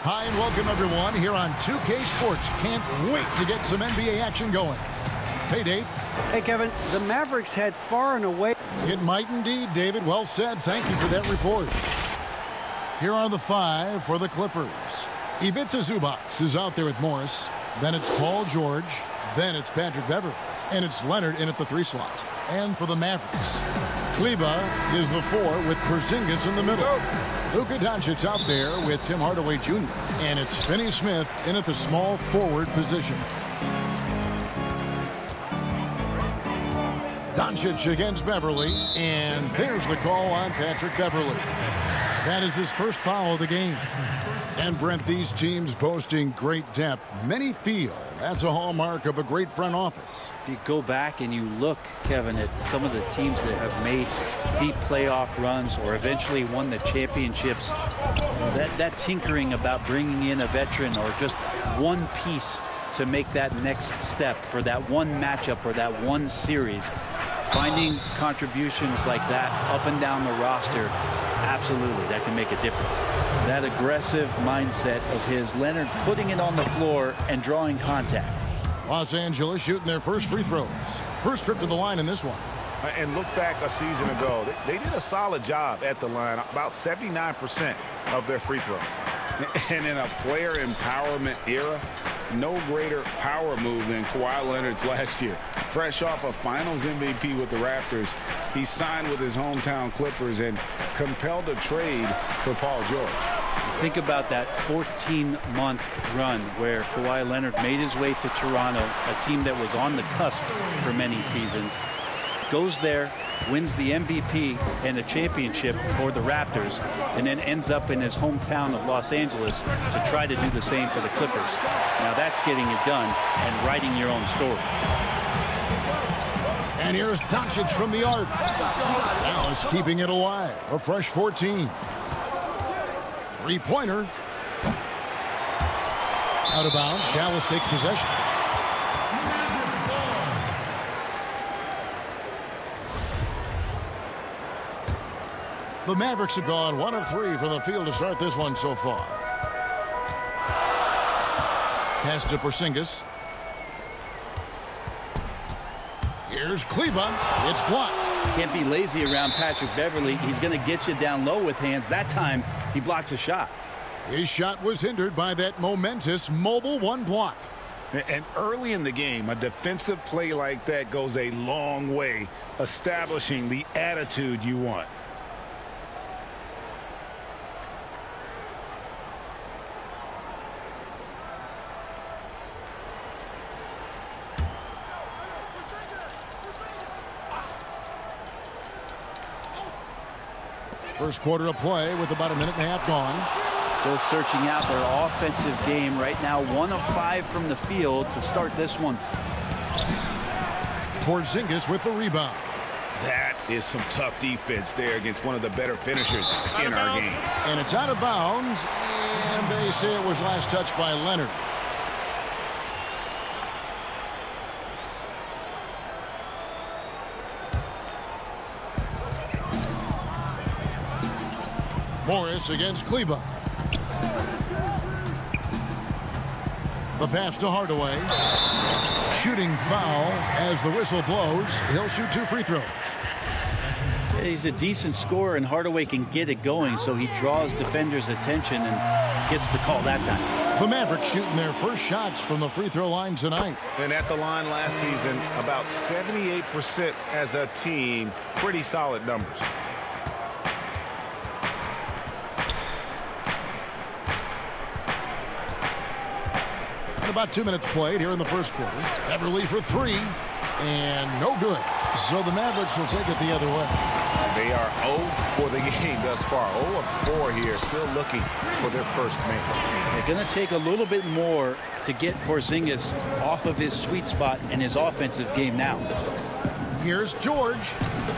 Hi and welcome everyone here on 2K Sports. Can't wait to get some NBA action going. Hey Dave. Hey Kevin, the Mavericks had far and away. It might indeed, David. Well said. Thank you for that report. Here are the five for the Clippers. Ivica Zubac is out there with Morris. Then it's Paul George. Then it's Patrick Beverley. And it's Leonard in at the 3 slot. And for the Mavericks, Kleber is the 4 with Porzingis in the middle. Luka Doncic out there with Tim Hardaway Jr. And it's Finney Smith in at the small forward position. Doncic against Beverley, and there's the call on Patrick Beverley. That is his first foul of the game. And Brent, these teams boasting great depth. Many feel that's a hallmark of a great front office. If you go back and you look, Kevin, at some of the teams that have made deep playoff runs or eventually won the championships, that tinkering about bringing in a veteran or just one piece to make that next step for that one matchup or that one series, finding contributions like that up and down the roster, absolutely, that can make a difference. That aggressive mindset of his, Leonard putting it on the floor and drawing contact. Los Angeles shooting their first free throws. First trip to the line in this one. And look back a season ago, they did a solid job at the line, about 79% of their free throws. And in a player empowerment era, no greater power move than Kawhi Leonard's last year. Fresh off a Finals MVP with the Raptors, he signed with his hometown Clippers and compelled a trade for Paul George. Think about that 14-month run where Kawhi Leonard made his way to Toronto, a team that was on the cusp for many seasons. Goes there, wins the MVP and the championship for the Raptors, and then ends up in his hometown of Los Angeles to try to do the same for the Clippers. Now that's getting it done and writing your own story. And here's Doncic from the arc. Dallas keeping it alive. A fresh 14. Three-pointer. Out of bounds. Dallas takes possession. The Mavericks have gone 1 of 3 from the field to start this one so far. Pass to Porzingis. Here's Kleber. It's blocked. Can't be lazy around Patrick Beverley. He's going to get you down low with hands. That time, he blocks a shot. His shot was hindered by that momentous mobile 1 block. And early in the game, a defensive play like that goes a long way, establishing the attitude you want. First quarter of play with about 1.5 minutes gone. Still searching out their offensive game right now. 1 of 5 from the field to start this one. Porzingis with the rebound. That is some tough defense there against one of the better finishers in our game. And it's out of bounds, and they say it was last touched by Leonard. Morris against Kleber. The pass to Hardaway. Shooting foul as the whistle blows. He'll shoot 2 free throws. He's a decent scorer, and Hardaway can get it going, so he draws defenders' attention and gets the call that time. The Mavericks shooting their first shots from the free throw line tonight. And at the line last season, about 78% as a team. Pretty solid numbers. About 2 minutes played here in the first quarter. Beverley for 3, and no good. So the Mavericks will take it the other way. They are 0 for the game thus far. 0 of 4 here, still looking for their first man. They're going to take a little bit more to get Porzingis off of his sweet spot in his offensive game now. Here's George,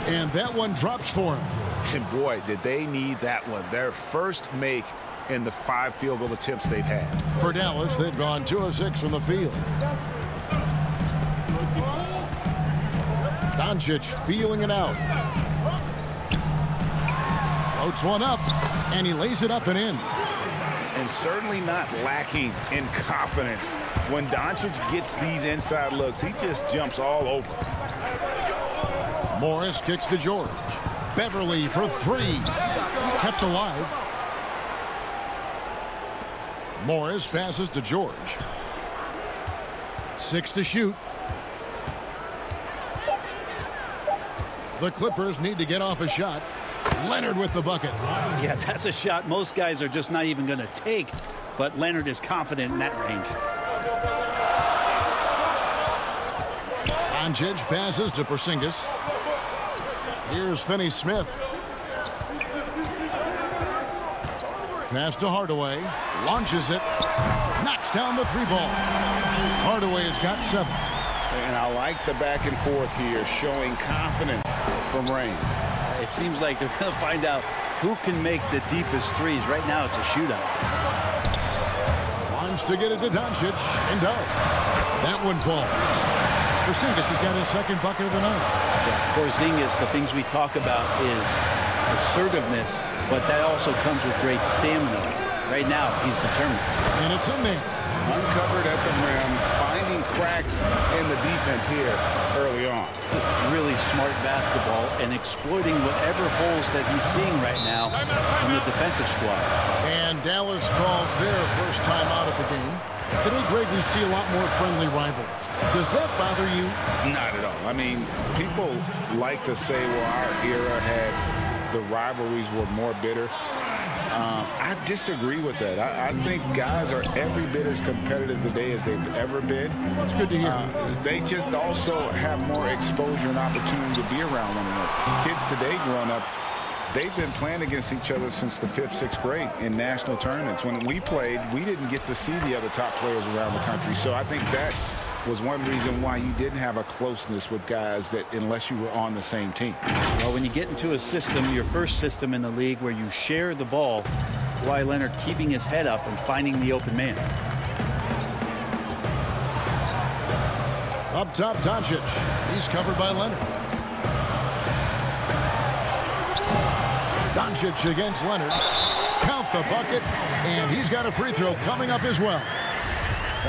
and that one drops for him. And boy, did they need that one. Their first make in the 5 field goal attempts they've had. For Dallas, they've gone 2 of 6 from the field. Doncic feeling it out. Floats one up, and he lays it up and in. and certainly not lacking in confidence. When Doncic gets these inside looks, he just jumps all over. Morris kicks to George. Beverly for three. Kept alive. Morris passes to George. 6 to shoot. The Clippers need to get off a shot. Leonard with the bucket. Yeah, that's a shot most guys are just not even going to take, but Leonard is confident in that range. Doncic passes to Porzingis. Here's Finney-Smith. Pass to Hardaway. Launches it. Knocks down the three ball. Hardaway has got 7. And I like the back and forth here, showing confidence from Rain. It seems like they're going to find out who can make the deepest threes. Right now, it's a shootout. Wants to get it to Doncic, and does. That one falls. Porzingis has got his second bucket of the night. Yeah, Porzingis, the things we talk about is assertiveness, but that also comes with great stamina. Right now, he's determined. And it's in there. Uncovered at the rim, finding cracks in the defense here early on. Just really smart basketball and exploiting whatever holes that he's seeing right now from the defensive squad. And Dallas calls their first time out of the game. Today, Greg, we see a lot more friendly rivalry. Does that bother you? Not at all. I mean, people like to say, well, our era had the rivalries were more bitter. I disagree with that. I think guys are every bit as competitive today as they've ever been. That's good to hear. They just also have more exposure and opportunity to be around one another. Kids today growing up, they've been playing against each other since the 5th, 6th grade in national tournaments. When we played, we didn't get to see the other top players around the country. So I think that was one reason why you didn't have a closeness with guys that unless you were on the same team. Well, when you get into a system, your first system in the league where you share the ball, Kawhi Leonard keeping his head up and finding the open man. Up top, Doncic. He's covered by Leonard. Doncic against Leonard. Count the bucket, and he's got a free throw coming up as well.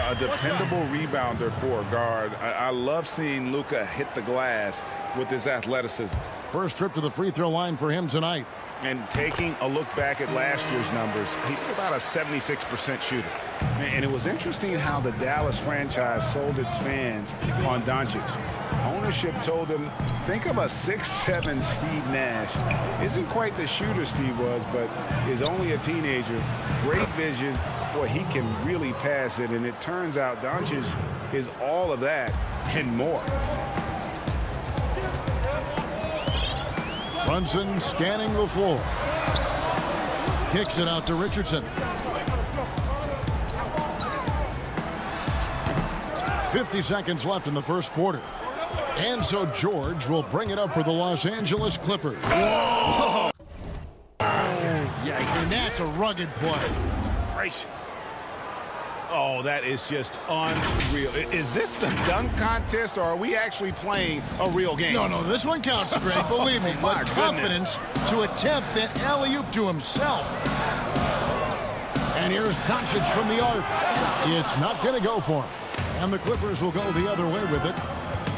A dependable rebounder for a guard. I love seeing Luka hit the glass with his athleticism. First trip to the free throw line for him tonight. And taking a look back at last year's numbers, he's about a 76% shooter. And it was interesting how the Dallas franchise sold its fans on Doncic. Ownership told him, think of a 6'7" Steve Nash. Isn't quite the shooter Steve was, but is only a teenager. Great vision. Boy, he can really pass it. And it turns out Doncic is all of that and more. Brunson scanning the floor. Kicks it out to Richardson. 50 seconds left in the first quarter. And so George will bring it up for the Los Angeles Clippers. Whoa! Yikes. And that's a rugged play. Gracious. Oh, that is just unreal. Is this the dunk contest, or are we actually playing a real game? No, this one counts, Greg. Believe me. My But confidence to attempt that alley-oop to himself. And here's Doncic from the arc. It's not going to go for him. And the Clippers will go the other way with it.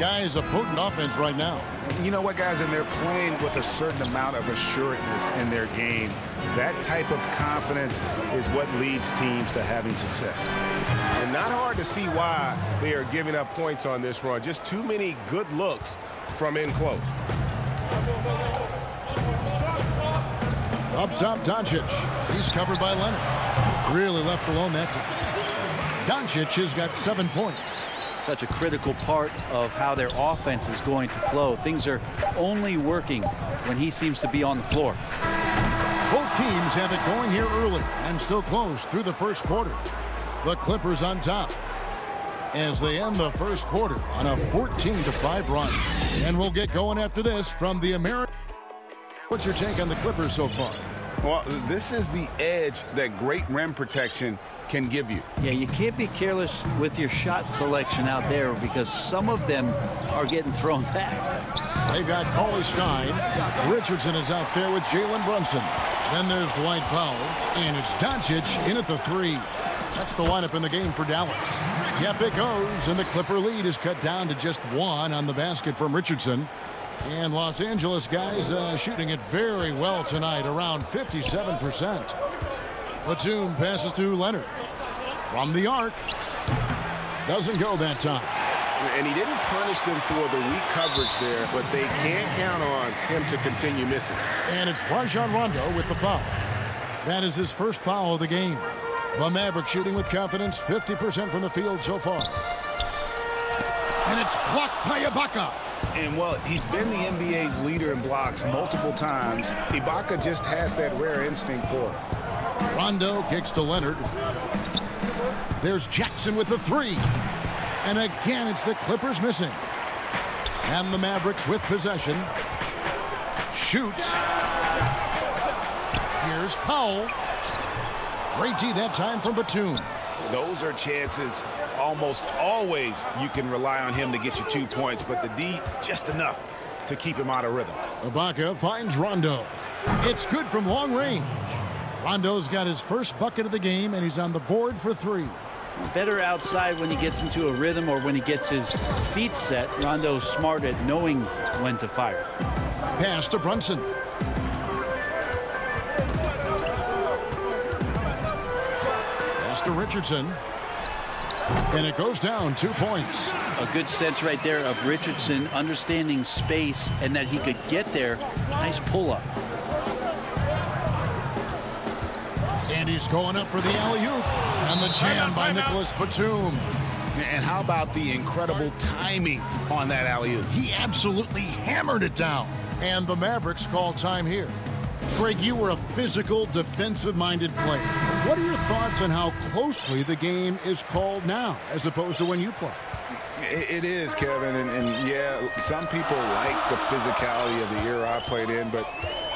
Guys, a potent offense right now. You know what, guys? And they're playing with a certain amount of assuredness in their game. That type of confidence is what leads teams to having success. And not hard to see why they are giving up points on this run. Just too many good looks from in close. Up top, Doncic. He's covered by Leonard. Really left alone that time. Doncic has got 7 points. Such a critical part of how their offense is going to flow. Things are only working when he seems to be on the floor. Both teams have it going here early and still close through the first quarter. The Clippers on top as they end the first quarter on a 14-5 run. And we'll get going after this from the American. What's your take on the Clippers so far? Well, this is the edge that great rim protection can give you. Yeah, you can't be careless with your shot selection out there because some of them are getting thrown back. They've got Cauley Stein. Richardson is out there with Jalen Brunson. Then there's Dwight Powell. And it's Doncic in at the 3. That's the lineup in the game for Dallas. Yep, it goes. And the Clipper lead is cut down to just 1 on the basket from Richardson. And Los Angeles guys shooting it very well tonight, around 57%. Batum passes to Leonard. From the arc. Doesn't go that time. And he didn't punish them for the weak coverage there, but they can't count on him to continue missing. And it's Rajon Rondo with the foul. That is his first foul of the game. The Mavericks shooting with confidence, 50% from the field so far. And it's blocked by Ibaka. And, well, he's been the NBA's leader in blocks multiple times. Ibaka just has that rare instinct for it. Rondo kicks to Leonard. There's Jackson with the 3. And again, it's the Clippers missing. And the Mavericks with possession. Shoots. Here's Powell. Great D that time from Batum. Those are chances almost always you can rely on him to get you 2 points, but the D just enough to keep him out of rhythm. Ibaka finds Rondo. It's good from long range. Rondo's got his first bucket of the game, and he's on the board for 3. Better outside when he gets into a rhythm or when he gets his feet set. Rondo's smart at knowing when to fire. Pass to Brunson. Pass to Richardson. And it goes down 2 points. A good sense right there of Richardson understanding space and that he could get there. Nice pull-up. And he's going up for the alley-oop. And the jam by Nicholas Batum. And how about the incredible timing on that alley-oop? He absolutely hammered it down. And the Mavericks call time here. Greg, you were a physical, defensive-minded player. What are your thoughts on how closely the game is called now as opposed to when you play? It is, Kevin, and yeah, some people like the physicality of the era I played in, but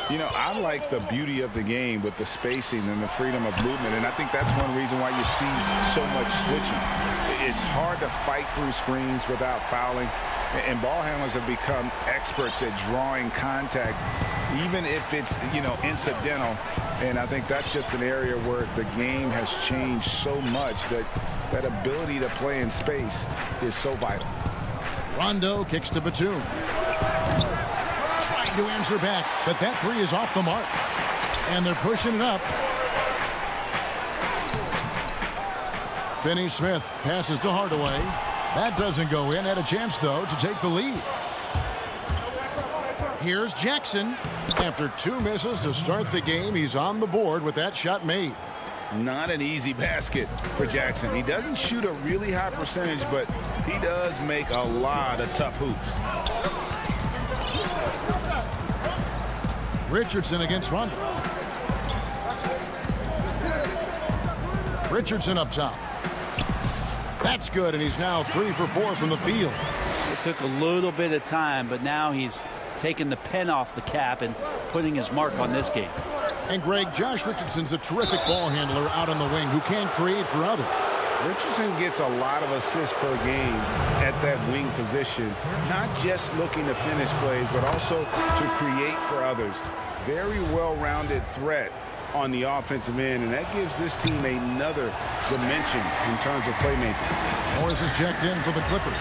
you know, I like the beauty of the game with the spacing and the freedom of movement, and I think that's one reason why you see so much switching. It's hard to fight through screens without fouling, and ball handlers have become experts at drawing contact, even if it's, you know, incidental, and I think that's just an area where the game has changed so much that that ability to play in space is so vital. Rondo kicks to Batum. Trying to answer back, but that 3 is off the mark. And they're pushing it up. Finney-Smith passes to Hardaway. That doesn't go in. Had a chance, though, to take the lead. Here's Jackson. After 2 misses to start the game, he's on the board with that shot made. Not an easy basket for Jackson. He doesn't shoot a really high percentage, but he does make a lot of tough hoops. Richardson against Rondo. Richardson up top. That's good, and he's now 3 for 4 from the field. It took a little bit of time, but now he's taking the pen off the cap and putting his mark on this game. And, Greg, Josh Richardson's a terrific ball handler out on the wing who can create for others. Richardson gets a lot of assists per game at that wing position, not just looking to finish plays, but also to create for others. Very well-rounded threat on the offensive end, and that gives this team another dimension in terms of playmaking. Morris is checked in for the Clippers.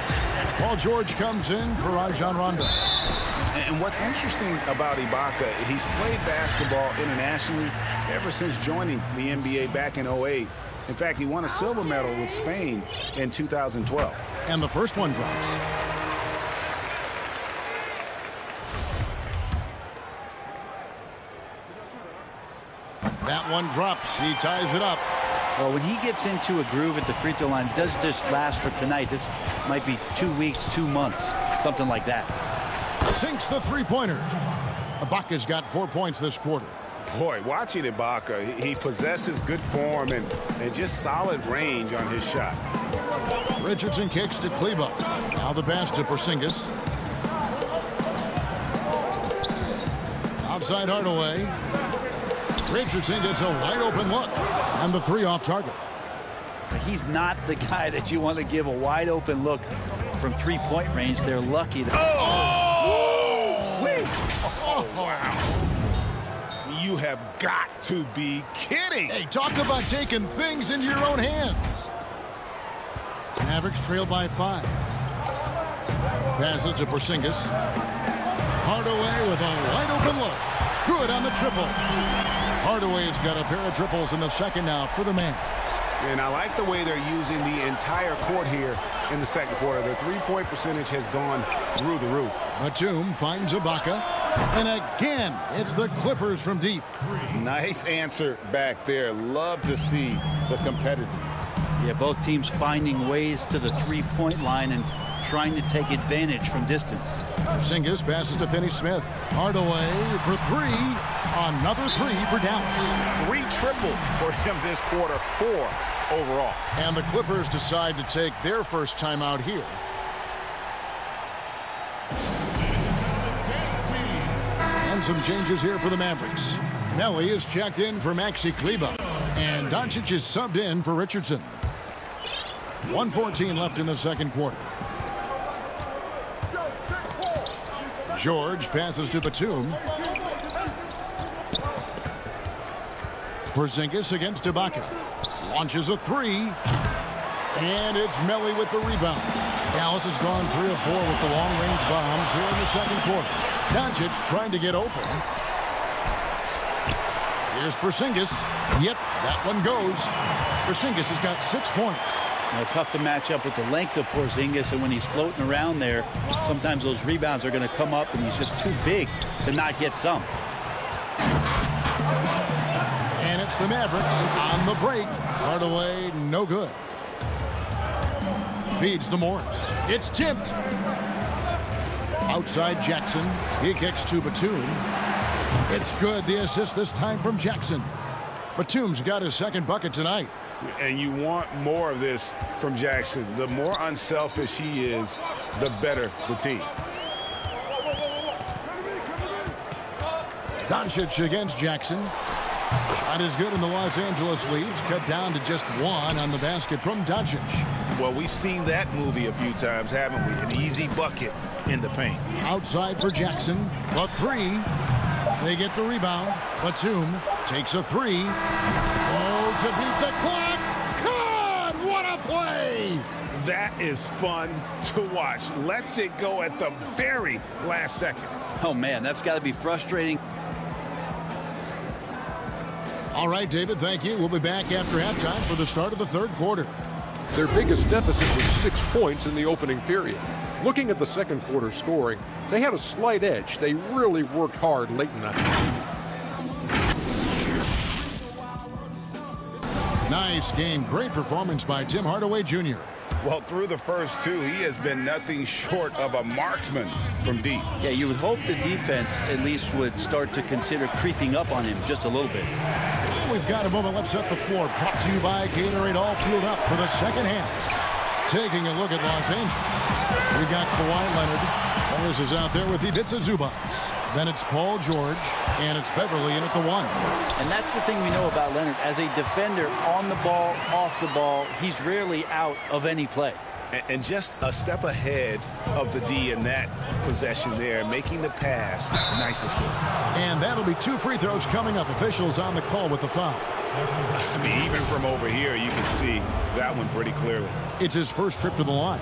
Paul George comes in for Rajon Rondo. And what's interesting about Ibaka, he's played basketball internationally ever since joining the NBA back in 2008. In fact, he won a silver medal with Spain in 2012. And the first one drops. That one drops. He ties it up. Well, when he gets into a groove at the free throw line, it doesn't just last for tonight. This might be 2 weeks, 2 months, something like that. Sinks the three-pointer. Ibaka's got 4 points this quarter. Boy, watching Ibaka, he possesses good form and just solid range on his shot. Richardson kicks to Kleba. Now the pass to Porzingis. Outside Hardaway. Richardson gets a wide open look. And the 3 off target. But he's not the guy that you want to give a wide open look from three-point range. They're lucky. Oh, wow. You have got to be kidding. Hey, talk about taking things into your own hands. Mavericks trail by 5. Passes to Porzingis. Hardaway with a wide open look. Good on the triple. Hardaway's got a pair of triples in the second now for the Mavs. And I like the way they're using the entire court here in the second quarter. Their three-point percentage has gone through the roof. Batum finds Ibaka. And again, it's the Clippers from deep. Nice answer back there. Love to see the competitiveness. Yeah, both teams finding ways to the three-point line and trying to take advantage from distance. Porzingis passes to Finney-Smith. Hardaway for 3. Another 3 for Dallas. 3 triples for him this quarter, 4 overall. And the Clippers decide to take their first timeout here. And some changes here for the Mavericks. Nelly is checked in for Maxi Kleber. And Doncic is subbed in for Richardson. 1:14 left in the second quarter. George passes to Batum. Porzingis against Ibaka. Launches a 3. And it's Melly with the rebound. Dallas has gone 3 of 4 with the long-range bombs here in the second quarter. Doncic trying to get open. Here's Porzingis. Yep, that one goes. Porzingis has got 6 points. Tough to match up with the length of Porzingis, and when he's floating around there, sometimes those rebounds are going to come up, and he's just too big to not get some. And it's the Mavericks on the break. Hardaway, no good. Feeds to Morris. It's tipped. Outside Jackson. He kicks to Batum. It's good. The assist this time from Jackson. Batum's got his second bucket tonight. And you want more of this from Jackson. The more unselfish he is, the better the team. Doncic against Jackson. Shot is good, and the Los Angeles leads cut down to just 1 on the basket from Doncic. Well, we've seen that movie a few times, haven't we? An easy bucket in the paint. Outside for Jackson. A 3. They get the rebound. Batum takes a 3. Oh, to beat the clock. God, what a play! That is fun to watch. Lets it go at the very last second. Oh, man, that's got to be frustrating. All right, David, thank you. We'll be back after halftime for the start of the third quarter. Their biggest deficit was 6 points in the opening period. Looking at the second quarter scoring, they had a slight edge. They really worked hard late in that game. Nice game. Great performance by Tim Hardaway Jr. Well, through the first 2, he has been nothing short of a marksman from deep. Yeah, you would hope the defense at least would start to consider creeping up on him just a little bit. We've got a moment. Let's set the floor. Brought to you by Gatorade, all fueled up for the second half. Taking a look at Los Angeles. We got Kawhi Leonard. Morris is out there with Ivica Zubac. Then it's Paul George, and it's Beverly in at the 1. And that's the thing we know about Leonard. As a defender, on the ball, off the ball, he's rarely out of any play. And just a step ahead of the D in that possession there, making the pass. Nice assist. And that'll be 2 free throws coming up. Officials on the call with the foul. I mean, even from over here, you can see that one pretty clearly. It's his first trip to the line.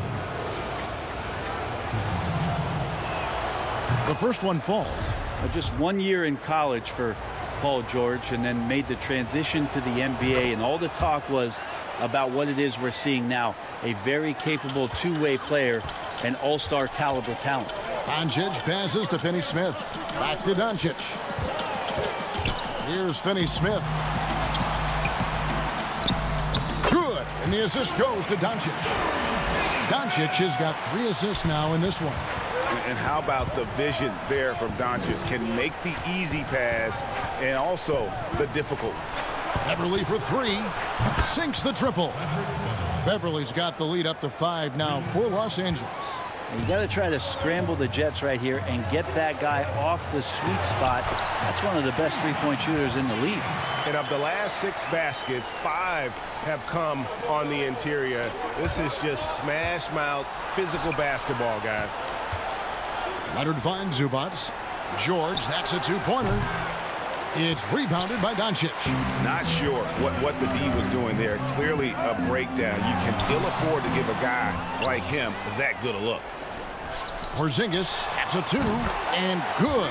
The first one falls. Just 1 year in college for Paul George, and then made the transition to the NBA, and all the talk was about what it is we're seeing now. A very capable two-way player, an all-star caliber talent. Doncic passes to Finney-Smith. Back to Doncic. Here's Finney-Smith. Good. And the assist goes to Doncic. Doncic has got 3 assists now in this one. And how about the vision there from Doncic? Can make the easy pass and also the difficult. Beverly for 3. Sinks the triple. Beverly's got the lead up to 5 now for Los Angeles. You got to try to scramble the Jets right here and get that guy off the sweet spot. That's one of the best three-point shooters in the league. And of the last 6 baskets, 5 have come on the interior. This is just smash mouth physical basketball, guys. Leonard finds Zubats. George, that's a two-pointer. It's rebounded by Doncic. Not sure what the D was doing there. Clearly a breakdown. You can ill afford to give a guy like him that good a look. Porzingis, that's a 2, and good,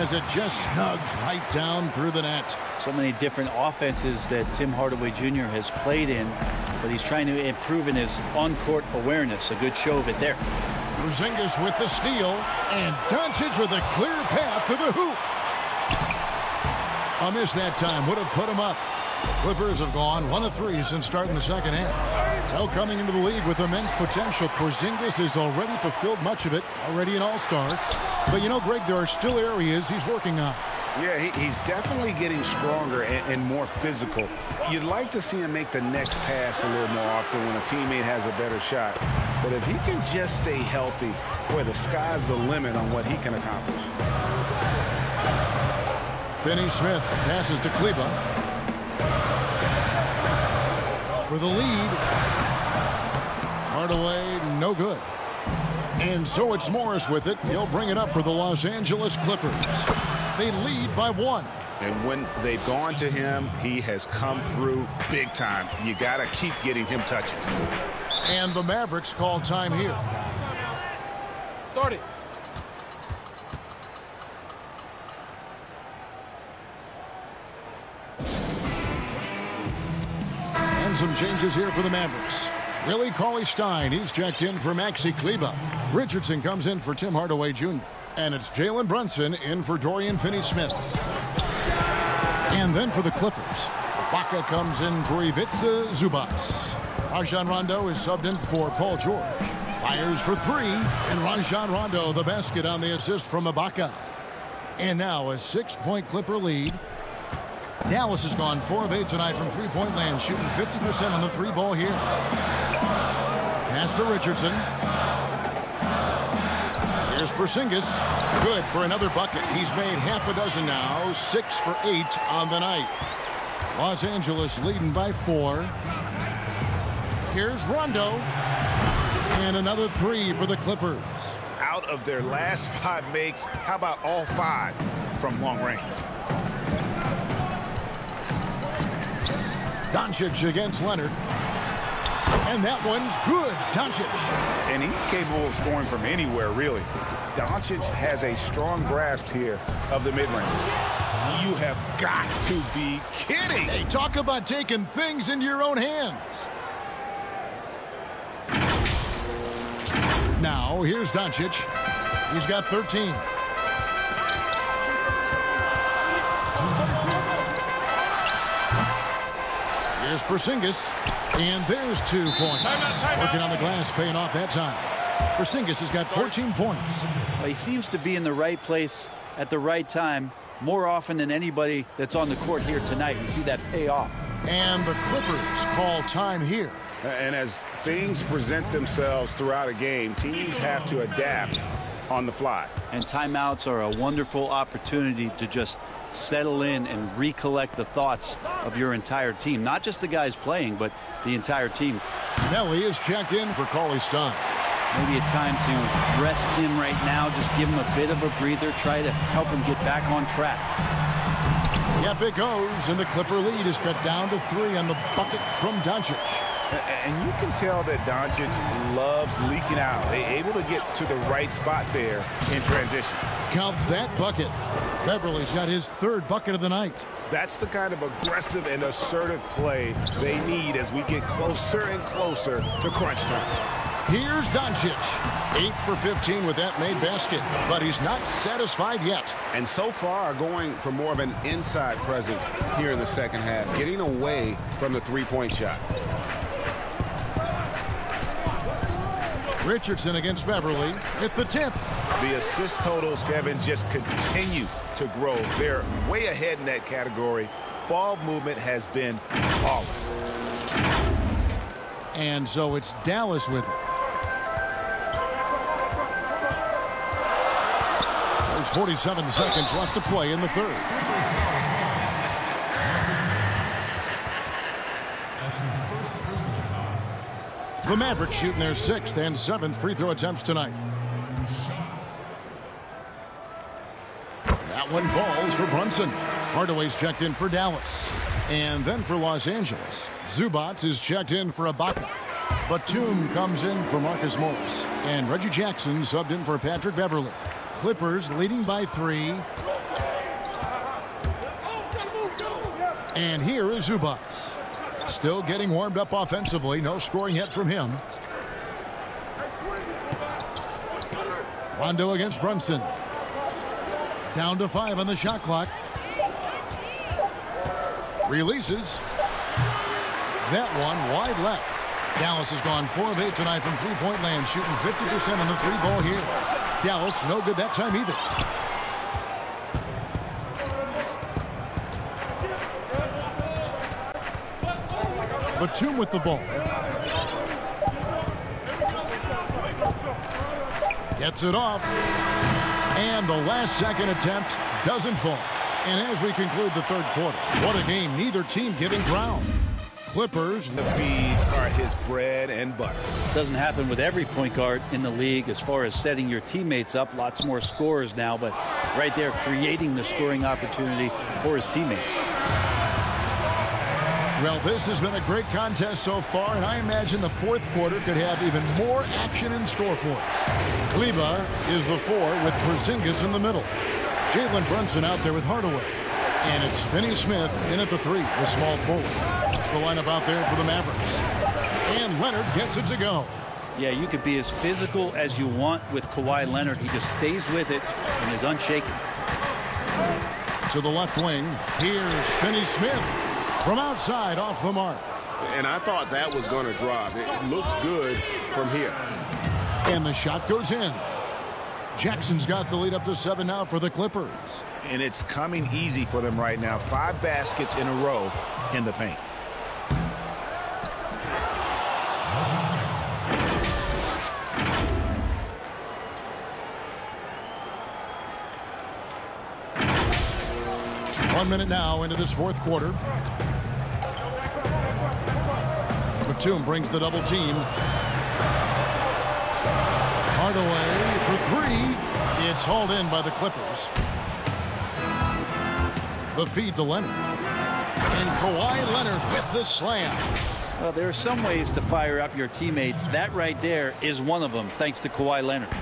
as it just snugs right down through the net. So many different offenses that Tim Hardaway Jr. has played in, but he's trying to improve in his on-court awareness. A good show of it there. Porzingis with the steal, and Doncic with a clear path to the hoop. A miss that time would have put him up. The Clippers have gone 1 of 3 since starting the second half. Now coming into the league with immense potential, Porzingis has already fulfilled much of it, already an all-star. But you know, Greg, there are still areas he's working on. Yeah, he's definitely getting stronger and more physical. You'd like to see him make the next pass a little more often when a teammate has a better shot. But if he can just stay healthy, boy, the sky's the limit on what he can accomplish. Finney-Smith passes to Kleber for the lead. Hardaway, no good. And so it's Morris with it. He'll bring it up for the Los Angeles Clippers. They lead by 1. And when they've gone to him, he has come through big time. You got to keep getting him touches. And the Mavericks call time here. Start it. And some changes here for the Mavericks. Willie Cauley-Stein, he's checked in for Maxi Kleber. Richardson comes in for Tim Hardaway Jr. And it's Jalen Brunson in for Dorian Finney-Smith. And then for the Clippers, Ibaka comes in for Ivica Zubats. Rajon Rondo is subbed in for Paul George. Fires for 3, and Rajon Rondo the basket on the assist from Ibaka. And now a 6-point Clipper lead. Dallas has gone 4 of 8 tonight from three-point land, shooting 50% on the 3-ball here. Pass to Richardson. Here's Porzingis. Good for another bucket. He's made half a dozen now, 6 for 8 on the night. Los Angeles leading by 4. Here's Rondo. And another 3 for the Clippers. Out of their last 5 makes, how about all 5 from long range? Doncic against Leonard. And that one's good. Doncic. And he's capable of scoring from anywhere, really. Doncic has a strong grasp here of the mid-range. You have got to be kidding. Hey, talk about taking things into your own hands. Now, here's Doncic. He's got 13. Here's Porzingis, and there's 2 points. Working on the glass, paying off that time. Porzingis has got 14 points. Well, he seems to be in the right place at the right time more often than anybody that's on the court here tonight. You see that pay off. And the Clippers call time here. And as things present themselves throughout a game, teams have to adapt on the fly. And timeouts are a wonderful opportunity to just settle in and recollect the thoughts of your entire team. Not just the guys playing, but the entire team. Nelly is checked in for Cauley-Stein. Maybe a time to rest him right now. Just give him a bit of a breather. Try to help him get back on track. Yep, it goes. And the Clipper lead is cut down to 3 on the bucket from Doncic. And you can tell that Doncic loves leaking out. They're able to get to the right spot there in transition. Count that bucket. Beverly's got his 3rd bucket of the night. That's the kind of aggressive and assertive play they need as we get closer and closer to crunch time. Here's Doncic. 8 for 15 with that made basket, but he's not satisfied yet. And so far going for more of an inside presence here in the second half, getting away from the three-point shot. Richardson against Beverly at the tip. The assist totals, Kevin, just continue to grow. They're way ahead in that category. Ball movement has been flawless. And so it's Dallas with it. 47 seconds left to play in the third. The Mavericks shooting their 6th and 7th free throw attempts tonight. That one falls for Brunson. Hardaway's checked in for Dallas. And then for Los Angeles, Zubac is checked in for Ibaka. Batum comes in for Marcus Morris. And Reggie Jackson subbed in for Patrick Beverley. Clippers leading by 3. And here is Zubac. Still getting warmed up offensively. No scoring yet from him. Rondo against Brunson. Down to 5 on the shot clock. Releases. That one wide left. Dallas has gone 4 of 8 tonight from three-point land, shooting 50% on the 3-ball here. Dallas no good that time either. Batum with the ball. Gets it off. And the last second attempt doesn't fall. And as we conclude the third quarter, what a game, neither team giving ground. Clippers. The feeds are his bread and butter. Doesn't happen with every point guard in the league as far as setting your teammates up. Lots more scorers now, but right there creating the scoring opportunity for his teammate. Well, this has been a great contest so far, and I imagine the fourth quarter could have even more action in store for us. Kleba is the 4 with Porzingis in the middle. Jalen Brunson out there with Hardaway. And it's Finney-Smith in at the 3, the small forward. That's the lineup out there for the Mavericks. And Leonard gets it to go. Yeah, you could be as physical as you want with Kawhi Leonard. He just stays with it and is unshaken. To the left wing, here's Finney-Smith from outside off the mark. And I thought that was going to drop. It looked good from here. And the shot goes in. Jackson's got the lead up to 7 now for the Clippers. And it's coming easy for them right now. 5 baskets in a row in the paint. One minute now into this fourth quarter. Batum brings the double team. Hardaway for 3. It's hauled in by the Clippers. The feed to Leonard. And Kawhi Leonard with the slam. Well, there are some ways to fire up your teammates. That right there is one of them, thanks to Kawhi Leonard.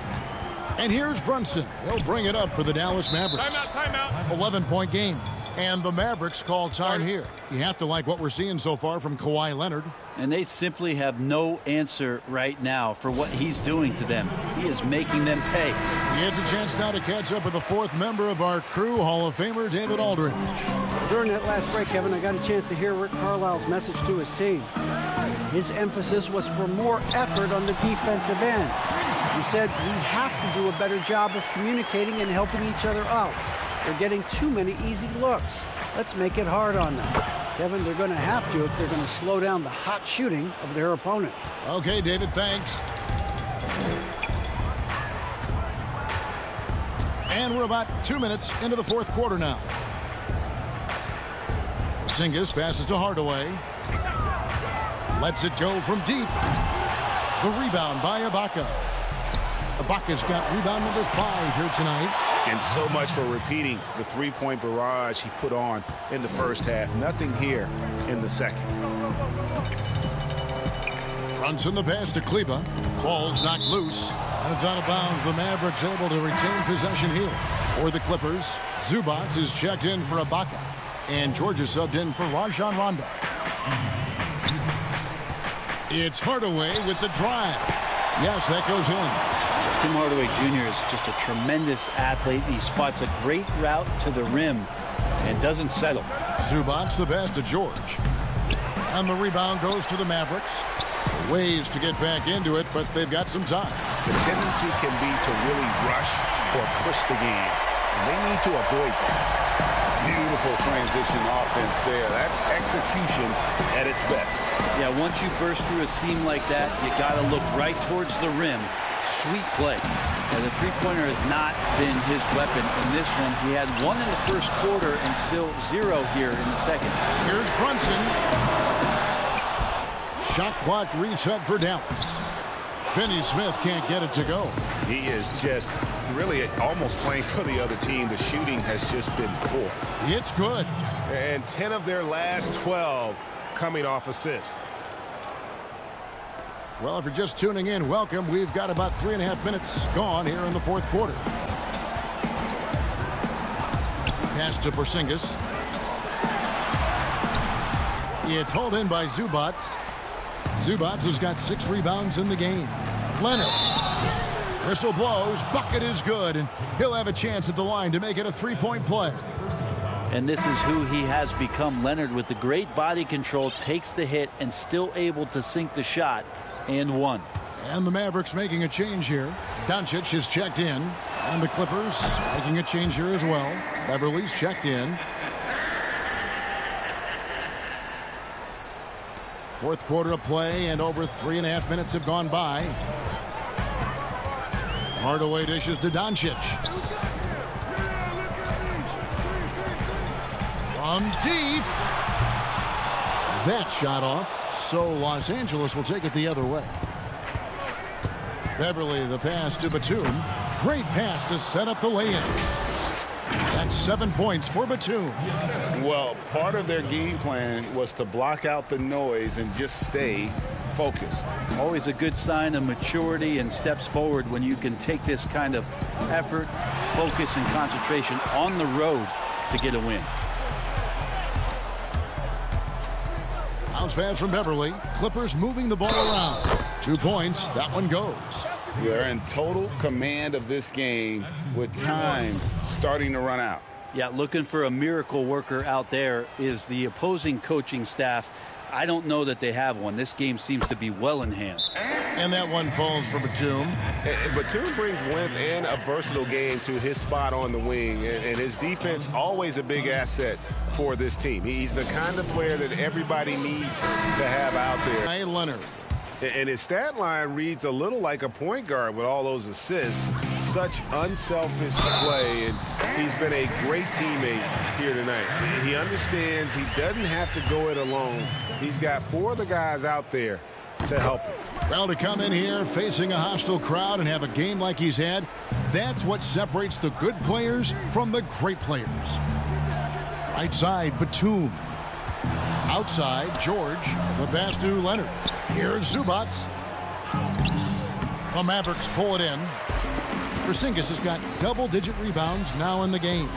And here's Brunson. He'll bring it up for the Dallas Mavericks. Timeout. 11-point game. And the Mavericks call time here. You have to like what we're seeing so far from Kawhi Leonard. And they simply have no answer right now for what he's doing to them. He is making them pay. He has a chance now to catch up with the 4th member of our crew, Hall of Famer David Aldridge. During that last break, Kevin, I got a chance to hear Rick Carlisle's message to his team. His emphasis was for more effort on the defensive end. He said we have to do a better job of communicating and helping each other out. They're getting too many easy looks. Let's make it hard on them. Kevin, they're going to have to if they're going to slow down the hot shooting of their opponent. Okay, David, thanks. And we're about 2 minutes into the fourth quarter now. Porzingis passes to Hardaway. Lets it go from deep. The rebound by Ibaka. Ibaka's got rebound number 5 here tonight. And so much for repeating the 3-point barrage he put on in the first half. Nothing here in the second. Brunson the pass to Kleba. Ball's knocked loose. And it's out of bounds. The Mavericks able to retain possession here. For the Clippers, Zubac is checked in for Ibaka. And George is subbed in for Rajon Rondo. It's Hardaway with the drive. Yes, that goes in. Tim Hardaway Jr. is just a tremendous athlete. He spots a great route to the rim and doesn't settle. Zubac the pass to George. And the rebound goes to the Mavericks. Ways to get back into it, but they've got some time. The tendency can be to really rush or push the game. And they need to avoid that. Beautiful transition offense there. That's execution at its best. Yeah, once you burst through a seam like that, you got to look right towards the rim. Sweet play. And the three-pointer has not been his weapon in this one. He had one in the first quarter and still 0 here in the second. Here's Brunson. Shot clock reset for Dallas. Finney Smith can't get it to go. He is just really almost playing for the other team. The shooting has just been poor. It's good. And 10 of their last 12 coming off assists. Well, if you're just tuning in, welcome. We've got about 3.5 minutes gone here in the fourth quarter. Pass to Porzingis. It's hauled in by Zubac. Zubac has got 6 rebounds in the game. Leonard. Whistle blows. Bucket is good, and he'll have a chance at the line to make it a 3-point play. And this is who he has become. Leonard, with the great body control, takes the hit and still able to sink the shot. And one. And the Mavericks making a change here. Doncic is checked in. And the Clippers making a change here as well. Beverly's checked in. Fourth quarter of play, and over 3.5 minutes have gone by. Hardaway dishes to Doncic. From deep. That shot off. So Los Angeles will take it the other way. Beverly, the pass to Batum. Great pass to set up the lay-in. That's 7 points for Batum. Well, part of their game plan was to block out the noise and just stay focused. Always a good sign of maturity and steps forward when you can take this kind of effort, focus, and concentration on the road to get a win. Bounce pass from Beverly. Clippers moving the ball around. 2 points. That one goes. They're in total command of this game with time starting to run out. Yeah, looking for a miracle worker out there is the opposing coaching staff. I don't know that they have one. This game seems to be well in hand. And that one falls for Batum. Batum brings length and a versatile game to his spot on the wing, and his defense always a big asset for this team. He's the kind of player that everybody needs to have out there. Hey, Leonard. And his stat line reads a little like a point guard with all those assists. Such unselfish play, and he's been a great teammate here tonight. He understands he doesn't have to go it alone. He's got 4 of the guys out there to help him. Well, to come in here facing a hostile crowd and have a game like he's had, that's what separates the good players from the great players. Right side, Batum. Outside, George. The pass to Leonard. Here's Zubac. The Mavericks pull it in. Porzingis has got double-digit rebounds now in the game.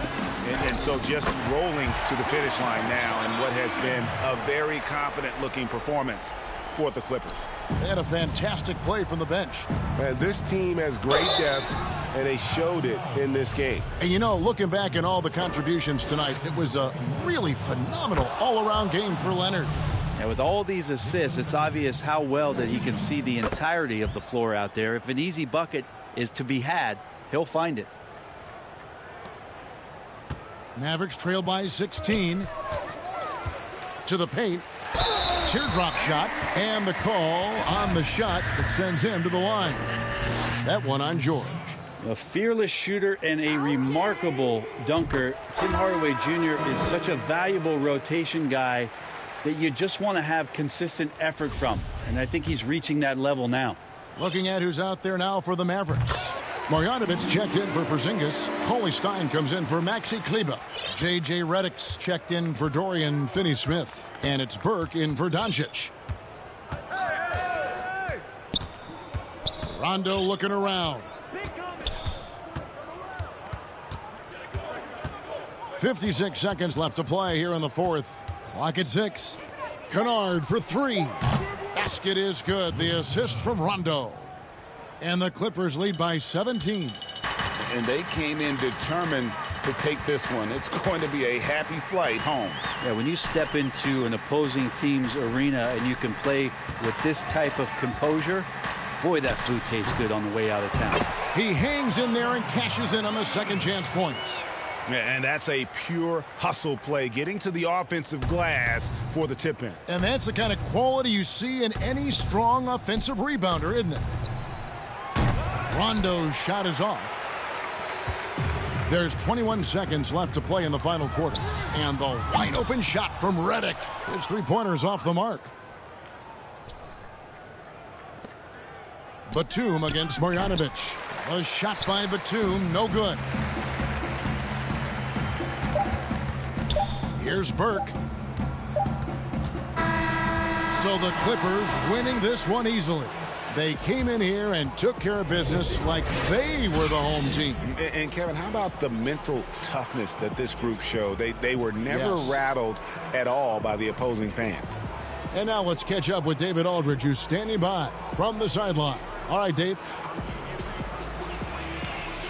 And so just rolling to the finish line now in what has been a very confident-looking performance for the Clippers. They had a fantastic play from the bench. Man, this team has great depth, and they showed it in this game. And, you know, looking back at all the contributions tonight, it was a really phenomenal all-around game for Leonard. And with all these assists, it's obvious how well that he can see the entirety of the floor out there. If an easy bucket is to be had, he'll find it. Mavericks trail by 16. To the paint. Teardrop shot. And the call on the shot that sends him to the line. That one on George. A fearless shooter and a remarkable dunker. Tim Hardaway Jr. is such a valuable rotation guy that you just want to have consistent effort from. And I think he's reaching that level now. Looking at who's out there now for the Mavericks. Marjanovic checked in for Porzingis. Cauley Stein comes in for Maxi Kleber. J.J. Redick's checked in for Dorian Finney-Smith. And it's Burke in for Doncic. Rondo looking around. 56 seconds left to play here in the fourth. Clock at 6. Kennard for 3. Basket is good. The assist from Rondo. And the Clippers lead by 17. And they came in determined to take this one. It's going to be a happy flight home. Yeah, when you step into an opposing team's arena and you can play with this type of composure, boy, that food tastes good on the way out of town. He hangs in there and cashes in on the second chance points. Yeah, and that's a pure hustle play, getting to the offensive glass for the tip-in. And that's the kind of quality you see in any strong offensive rebounder, isn't it? Rondo's shot is off. There's 21 seconds left to play in the final quarter. And the wide open shot from Redick. His three-pointer's off the mark. Batum against Marjanovic. A shot by Batum, no good. Here's Burke. So the Clippers winning this one easily. They came in here and took care of business like they were the home team. And Kevin, how about the mental toughness that this group showed? They were never rattled at all by the opposing fans. And now let's catch up with David Aldridge, who's standing by from the sideline. All right, Dave.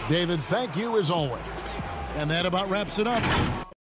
David, thank you as always. And that about wraps it up.